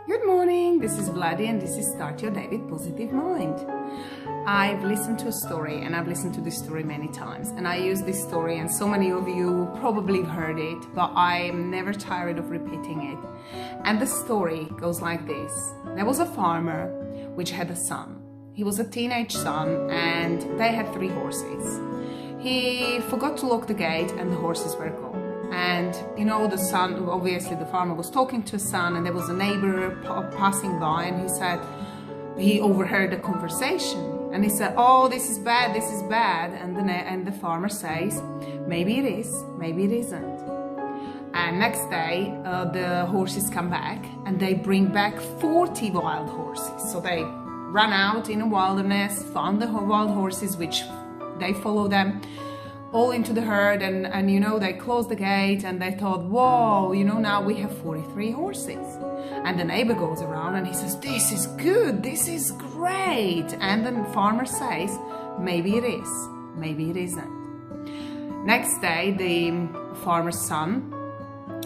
Good morning, this is Vladi and this is Start Your Day with Positive Mind. I've listened to a story and I've listened to this story many times, and I use this story and so many of you probably have heard it, but I'm never tired of repeating it. And the story goes like this. There was a farmer which had a son. He was a teenage son and they had 3 horses. He forgot to lock the gate and the horses were gone. And you know, the son, obviously the farmer was talking to his son, and there was a neighbor passing by, and he overheard the conversation, and he said, "Oh, this is bad, this is bad." And the farmer says, "Maybe it is, maybe it isn't." And next day the horses come back and they bring back 40 wild horses. So they ran out in a wilderness, found the wild horses, which they follow them all into the herd, and you know, they closed the gate and they thought, whoa, you know, now we have 43 horses. And the neighbor goes around and he says, "This is good, this is great." And the farmer says, "Maybe it is, maybe it isn't." Next day the farmer's son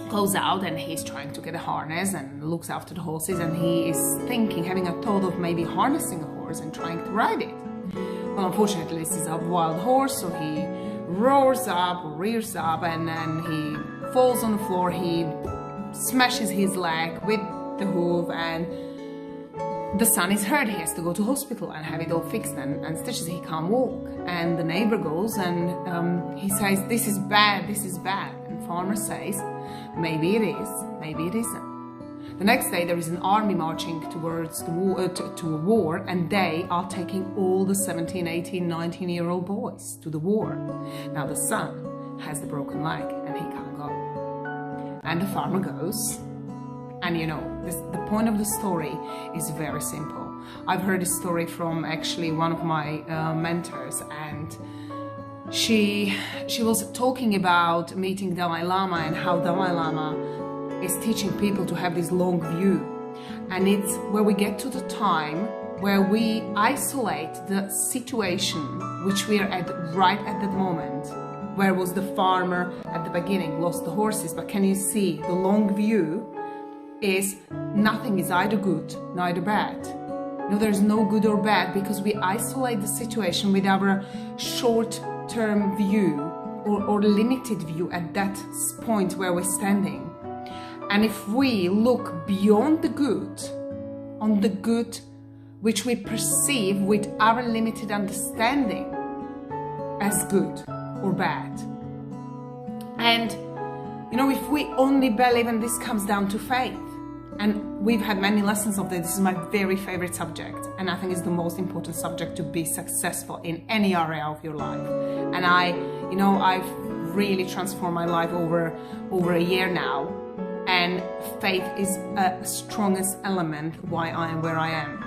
goes out and he's trying to get a harness and looks after the horses, and he is thinking, having a thought of maybe harnessing a horse and trying to ride it. Well, unfortunately this is a wild horse, so he roars up or rears up, and then he falls on the floor. He smashes his leg with the hoof, and the son is hurt. He has to go to hospital and have it all fixed and stitches. He can't walk. And the neighbor goes and he says, "This is bad, this is bad." And farmer says, "Maybe it is, maybe it isn't." The next day there is an army marching towards the war, to a war, and they are taking all the 17, 18, 19-year-old boys to the war. Now the son has the broken leg and he can't go. And the farmer goes, and you know, the point of the story is very simple. I've heard this story from actually one of my mentors, and she was talking about meeting Dalai Lama and how Dalai Lama is teaching people to have this long view. And it's where we get to the time where we isolate the situation which we are at right at that moment. Where was the farmer at the beginning, lost the horses, but can you see the long view is nothing is either good neither bad. No, there's no good or bad, because we isolate the situation with our short-term view or limited view at that point where we're standing. And if we look beyond the good, on the good which we perceive with our limited understanding as good or bad. And you know, if we only believe, and this comes down to faith, and we've had many lessons of this. This is my very favorite subject, and I think it's the most important subject to be successful in any area of your life. And I've really transformed my life over a year now. And faith is a strongest element why I am where I am.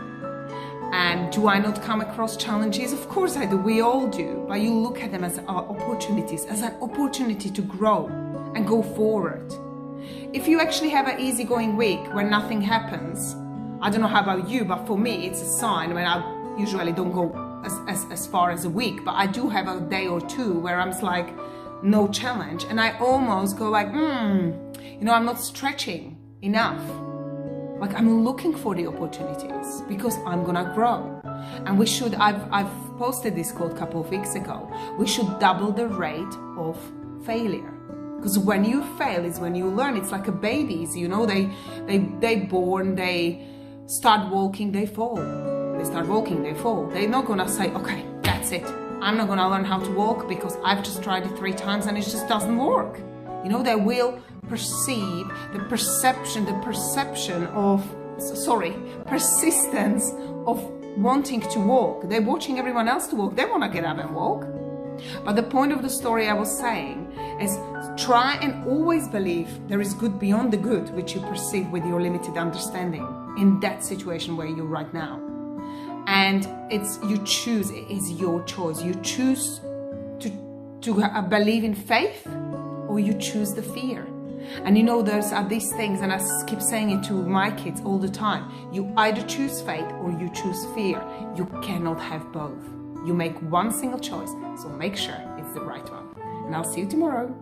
And do I not come across challenges? Of course I do, we all do. But you look at them as opportunities, as an opportunity to grow and go forward. If you actually have an easygoing week where nothing happens, I don't know how about you, but for me it's a sign when I usually don't go as far as a week, but I do have a day or two where I'm like, no challenge, and I almost go like, you know, I'm not stretching enough. Like, I'm looking for the opportunities because I'm gonna grow. And we should, I've posted this quote a couple of weeks ago, we should double the rate of failure. Because when you fail is when you learn. It's like a babies, you know, they born, they start walking, they fall. They start walking, they fall. They're not gonna say, okay, that's it. I'm not gonna learn how to walk because I've just tried it 3 times and it just doesn't work. You know, they will perceive persistence of wanting to walk. They're watching everyone else to walk. They want to get up and walk. But the point of the story I was saying is, try and always believe there is good beyond the good which you perceive with your limited understanding in that situation where you're right now. And you choose, it is your choice. You choose to believe in faith, or you choose the fear. And you know, there's these things, and I keep saying it to my kids all the time. You either choose faith or you choose fear. You cannot have both. You make one single choice, so make sure it's the right one. And I'll see you tomorrow.